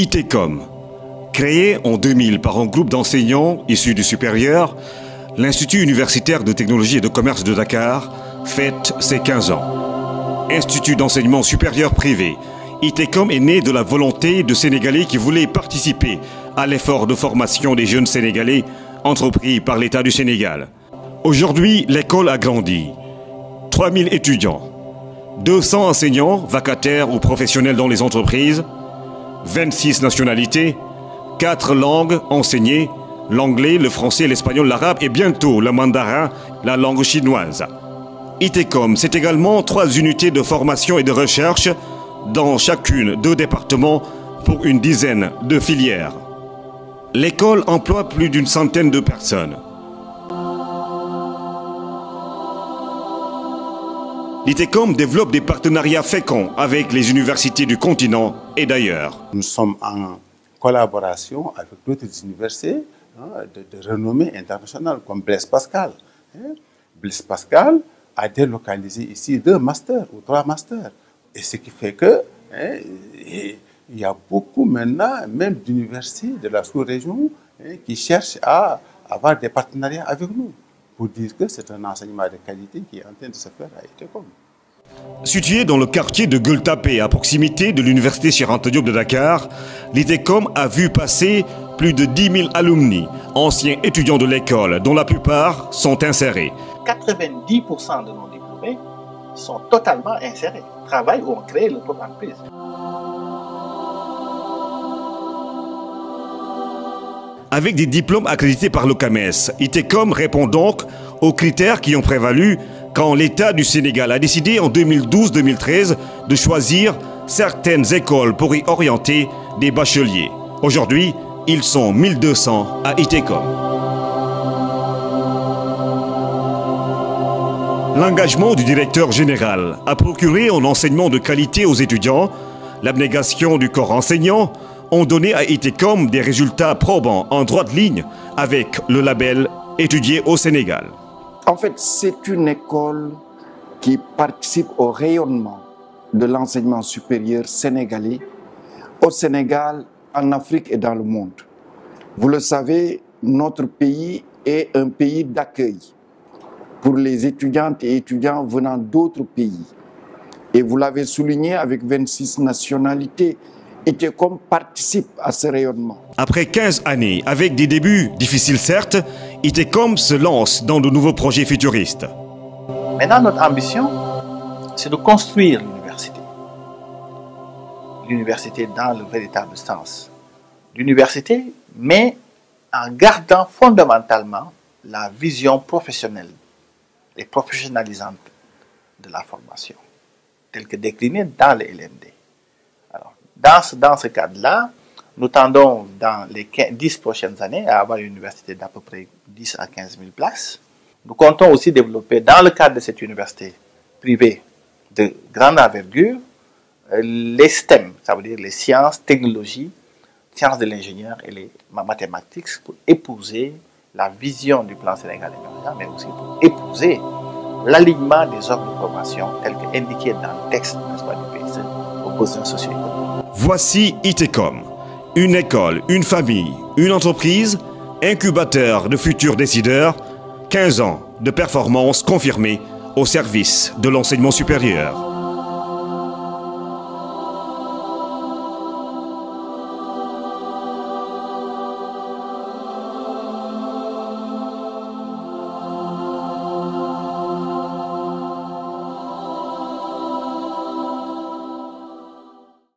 ITECOM. Créé en 2000 par un groupe d'enseignants issus du supérieur, l'Institut universitaire de technologie et de commerce de Dakar fête ses 15 ans. Institut d'enseignement supérieur privé, ITECOM est né de la volonté de Sénégalais qui voulaient participer à l'effort de formation des jeunes Sénégalais entrepris par l'État du Sénégal. Aujourd'hui, l'école a grandi. 3000 étudiants, 200 enseignants, vacataires ou professionnels dans les entreprises, 26 nationalités, 4 langues enseignées, l'anglais, le français, l'espagnol, l'arabe et bientôt le mandarin, la langue chinoise. ITECOM, c'est également 3 unités de formation et de recherche dans chacune 2 départements pour une dizaine de filières. L'école emploie plus d'une centaine de personnes. L'ITECOM développe des partenariats féconds avec les universités du continent et d'ailleurs. Nous sommes en collaboration avec d'autres universités de renommée internationale comme Blaise Pascal. Blaise Pascal a délocalisé ici 2 masters ou 3 masters. Et ce qui fait que il y a beaucoup maintenant, même d'universités de la sous-région, qui cherchent à avoir des partenariats avec nous, pour dire que c'est un enseignement de qualité qui est en train de se faire à ITECOM. Situé dans le quartier de Gueule-Tapée, à proximité de l'université Cheikh Anta Diop de Dakar, l'ITECOM a vu passer plus de 10 000 alumni, anciens étudiants de l'école, dont la plupart sont insérés. 90% de nos diplômés sont totalement insérés, travaillent ou ont créé leur propre entreprise. Avec des diplômes accrédités par l'OCAMES, ITECOM répond donc aux critères qui ont prévalu quand l'État du Sénégal a décidé en 2012-2013 de choisir certaines écoles pour y orienter des bacheliers. Aujourd'hui, ils sont 1200 à ITECOM. L'engagement du directeur général a procuré un enseignement de qualité aux étudiants. L'abnégation du corps enseignant ont donné à ITECOM des résultats probants en droite ligne avec le label étudié au Sénégal. En fait, c'est une école qui participe au rayonnement de l'enseignement supérieur sénégalais au Sénégal, en Afrique et dans le monde. Vous le savez, notre pays est un pays d'accueil pour les étudiantes et étudiants venant d'autres pays. Et vous l'avez souligné avec 26 nationalités, ITECOM participe à ce rayonnement. Après 15 années, avec des débuts difficiles certes, ITECOM se lance dans de nouveaux projets futuristes. Maintenant, notre ambition, c'est de construire l'université. L'université dans le véritable sens. L'université, mais en gardant fondamentalement la vision professionnelle et professionnalisante de la formation, telle que déclinée dans les LMD. Alors, dans ce cadre-là, nous tendons dans les 10 prochaines années à avoir une université d'à peu près 10 à 15 000 places. Nous comptons aussi développer dans le cadre de cette université privée de grande envergure les STEM, ça veut dire les sciences, technologies, sciences de l'ingénieur et les mathématiques pour épouser la vision du plan Sénégal émergent, mais aussi pour épouser l'alignement des offres de formation telles qu'indiquées dans le texte du PSE aux besoins socio-économiques. Voici ITECOM, une école, une famille, une entreprise, incubateur de futurs décideurs, 15 ans de performance confirmée au service de l'enseignement supérieur.